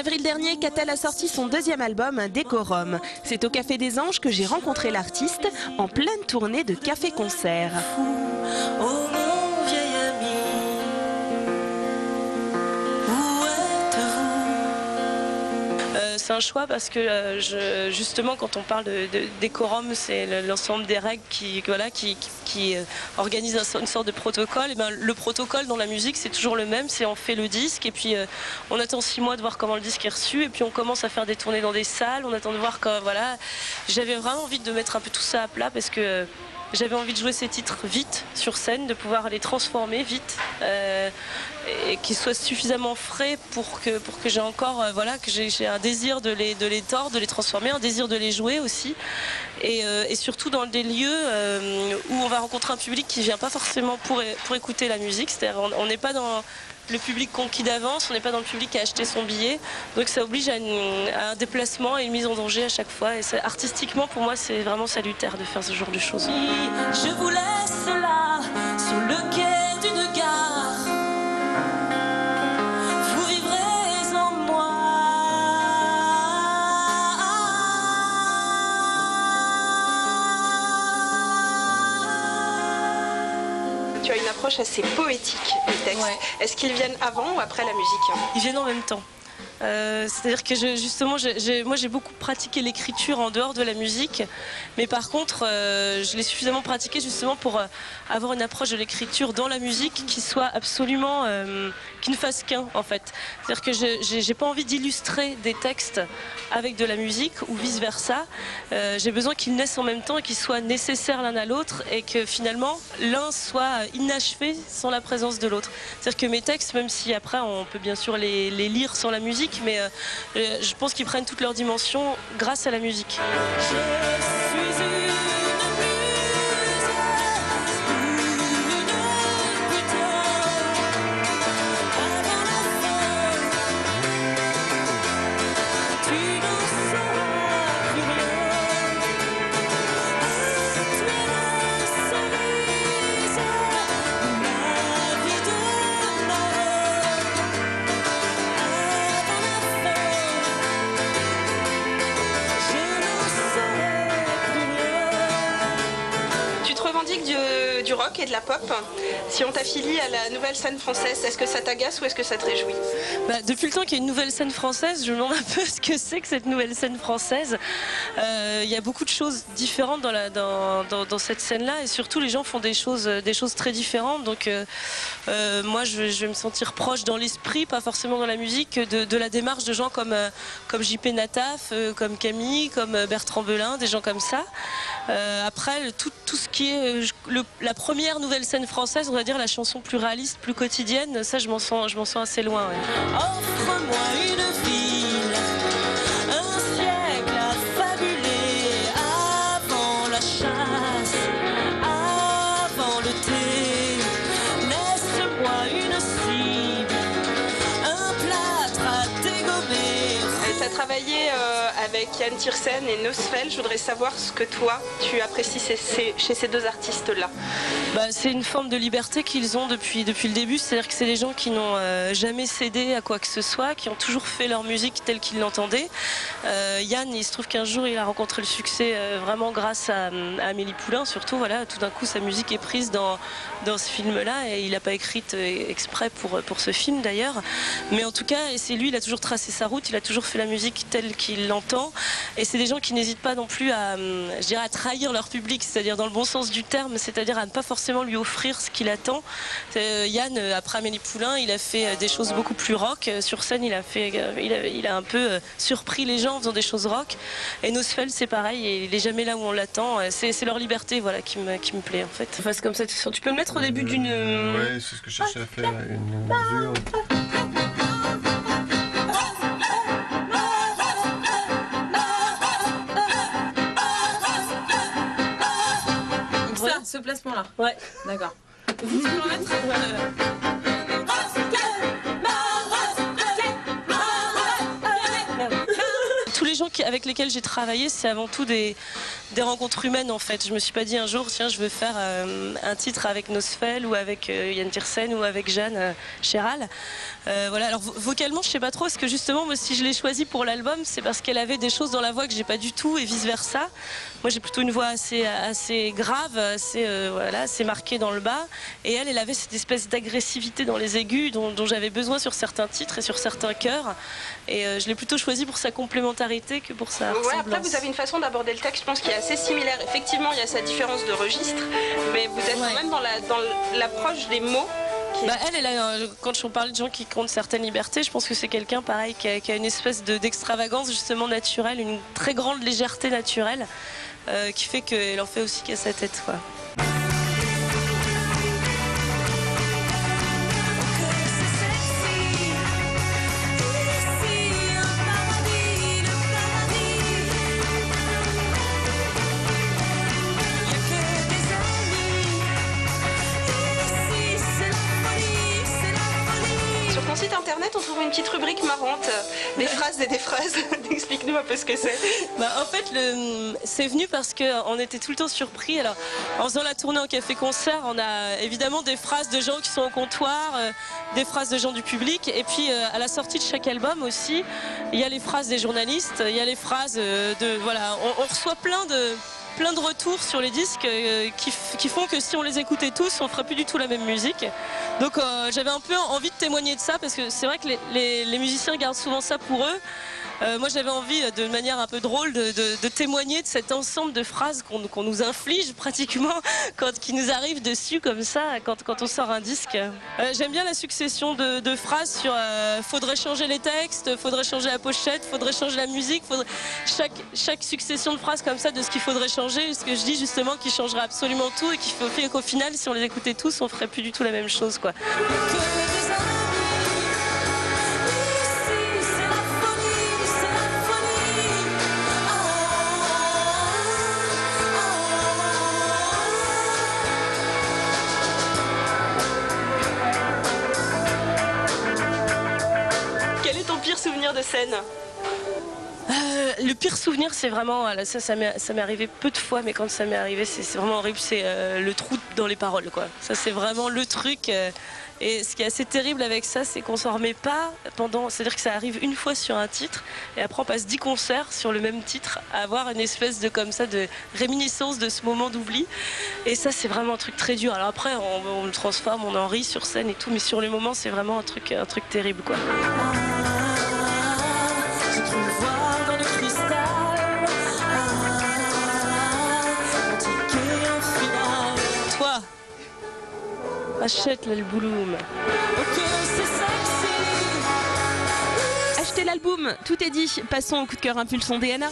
avril dernier, Catel a sorti son deuxième album, Décorum. C'est au Café des Anges que j'ai rencontré l'artiste en pleine tournée de café-concert. C'est un choix parce que justement quand on parle de décorum, c'est l'ensemble des règles qui organisent une sorte de protocole. Et ben, le protocole dans la musique c'est toujours le même, c'est on fait le disque et puis on attend 6 mois de voir comment le disque est reçu et puis on commence à faire des tournées dans des salles, on attend de voir quand, voilà. J'avais vraiment envie de mettre un peu tout ça à plat parce que j'avais envie de jouer ces titres vite sur scène, de pouvoir les transformer vite et qu'ils soient suffisamment frais pour que j'ai encore que j'ai un désir de les tordre, de les transformer, un désir de les jouer aussi et surtout dans des lieux où on va rencontrer un public qui vient pas forcément pour écouter la musique, c'est-à-dire on n'est pas dans le public conquis d'avance, on n'est pas dans le public qui a acheté son billet, donc ça oblige à un déplacement et une mise en danger à chaque fois. Et artistiquement, pour moi, c'est vraiment salutaire de faire ce genre de choses. Je vous laisse là, sur le quai d'une gare, vous vivrez en moi. Tu as une approche assez poétique des textes. Ouais. Est-ce qu'ils viennent avant ou après la musique? Ils viennent en même temps. C'est-à-dire que moi j'ai beaucoup pratiqué l'écriture en dehors de la musique, mais par contre je l'ai suffisamment pratiqué justement pour avoir une approche de l'écriture dans la musique qui soit absolument, qui ne fasse qu'un en fait. C'est-à-dire que j'ai pas envie d'illustrer des textes avec de la musique ou vice versa. J'ai besoin qu'ils naissent en même temps et qu'ils soient nécessaires l'un à l'autre et que finalement l'un soit inachevé sans la présence de l'autre. C'est-à-dire que mes textes, même si après on peut bien sûr les lire sans la musique, mais je pense qu'ils prennent toute leur dimension grâce à la musique. Du rock et de la pop. Si on t'affilie à la nouvelle scène française, est-ce que ça t'agace ou est-ce que ça te réjouit? Depuis le temps qu'il y a une nouvelle scène française, je me demande un peu ce que c'est que cette nouvelle scène française. Il y a beaucoup de choses différentes dans cette scène-là et surtout les gens font des choses très différentes. Donc moi je vais me sentir proche dans l'esprit, pas forcément dans la musique, de la démarche de gens comme JP Nataf, comme Camille, comme Bertrand Belin, des gens comme ça. Après tout ce qui est la première nouvelle scène française, on va dire la chanson plus réaliste, plus quotidienne, ça je m'en sens assez loin. Ouais. Offre-moi une ville, un siècle à fabuler, avant la chasse, avant le thé. Laisse-moi une cible, un plâtre à dégommer. Tu as travaillé avec Yann Tiersen et Nosfell. Je voudrais savoir ce que toi, tu apprécies chez ces deux artistes-là. C'est une forme de liberté qu'ils ont depuis le début. C'est-à-dire que c'est des gens qui n'ont jamais cédé à quoi que ce soit, qui ont toujours fait leur musique telle qu'ils l'entendaient. Yann, il se trouve qu'un jour, il a rencontré le succès vraiment grâce à Amélie Poulain, surtout. Voilà, tout d'un coup, sa musique est prise dans ce film-là et il n'a pas écrit exprès pour ce film d'ailleurs. Mais en tout cas, c'est lui, il a toujours tracé sa route, il a toujours fait la musique telle qu'il l'entend. Et c'est des gens qui n'hésitent pas non plus à trahir leur public, c'est-à-dire dans le bon sens du terme, c'est-à-dire à ne pas forcément lui offrir ce qu'il attend. Yann, après Amélie Poulain, il a fait des choses beaucoup plus rock. Sur scène, il a un peu surpris les gens en faisant des choses rock. Et Nosfell, c'est pareil, il est jamais là où on l'attend. C'est leur liberté, voilà, qui me plaît en fait. Enfin, c'est comme ça. Tu peux le mettre au début d'une. Ouais, c'est ce que je cherchais à faire, une mesure. Ce placement-là. Ouais. D'accord. Vous pouvez le mettre tous les gens avec lesquels j'ai travaillé, c'est avant tout des rencontres humaines en fait. Je me suis pas dit un jour, tiens, je veux faire un titre avec Nosfell ou avec Yann Tiersen ou avec Jeanne Chéral. Voilà. Alors vocalement, je sais pas trop, parce que justement, moi, si je l'ai choisie pour l'album, c'est parce qu'elle avait des choses dans la voix que j'ai pas du tout et vice versa. Moi, j'ai plutôt une voix assez grave, voilà, assez marquée dans le bas, et elle avait cette espèce d'agressivité dans les aigus dont j'avais besoin sur certains titres et sur certains chœurs. Et je l'ai plutôt choisi pour sa complémentarité que pour sa ressemblance. Après, vous avez une façon d'aborder le texte, je pense, qui est assez similaire. Effectivement, il y a sa différence de registre, mais vous êtes quand même dans l'approche des mots. Quand on parle de gens qui comptent certaines libertés, je pense que c'est quelqu'un pareil qui a une espèce d'extravagance justement naturelle, une très grande légèreté naturelle qui fait qu'elle en fait aussi qu'à sa tête, quoi. Site internet, on trouve une petite rubrique marrante, des phrases et des phrases. Explique-nous un peu ce que c'est. En fait, c'est venu parce qu'on était tout le temps surpris. Alors, en faisant la tournée en café-concert, on a évidemment des phrases de gens qui sont au comptoir, des phrases de gens du public. Et puis, à la sortie de chaque album aussi, il y a les phrases des journalistes, il y a les phrases voilà, on reçoit plein de retours sur les disques qui font que si on les écoutait tous, on ferait plus du tout la même musique. Donc j'avais un peu envie de témoigner de ça, parce que c'est vrai que les musiciens gardent souvent ça pour eux. Moi j'avais envie, de manière un peu drôle, de témoigner de cet ensemble de phrases qu'on nous inflige pratiquement qui nous arrivent dessus comme ça quand on sort un disque. J'aime bien la succession de phrases sur faudrait changer les textes, faudrait changer la pochette, faudrait changer la musique, chaque succession de phrases comme ça de ce qu'il faudrait changer, ce que je dis justement qui changerait absolument tout et qui fait qu'au final si on les écoutait tous on ferait plus du tout la même chose, quoi. Quel est ton pire souvenir de scène ? Le pire souvenir, c'est vraiment, ça m'est arrivé peu de fois, mais quand ça m'est arrivé, c'est vraiment horrible, c'est le trou dans les paroles, quoi. Ça, c'est vraiment le truc. Et ce qui est assez terrible avec ça, c'est qu'on s'en remet pas c'est-à-dire que ça arrive une fois sur un titre, et après on passe 10 concerts sur le même titre, à avoir une espèce de réminiscence de ce moment d'oubli. Et ça, c'est vraiment un truc très dur. Alors après, on le transforme, on en rit sur scène et tout, mais sur le moment, c'est vraiment un truc terrible, quoi. Toi, achète l'album. Achetez l'album, tout est dit. Passons au coup de cœur impulsion DNA.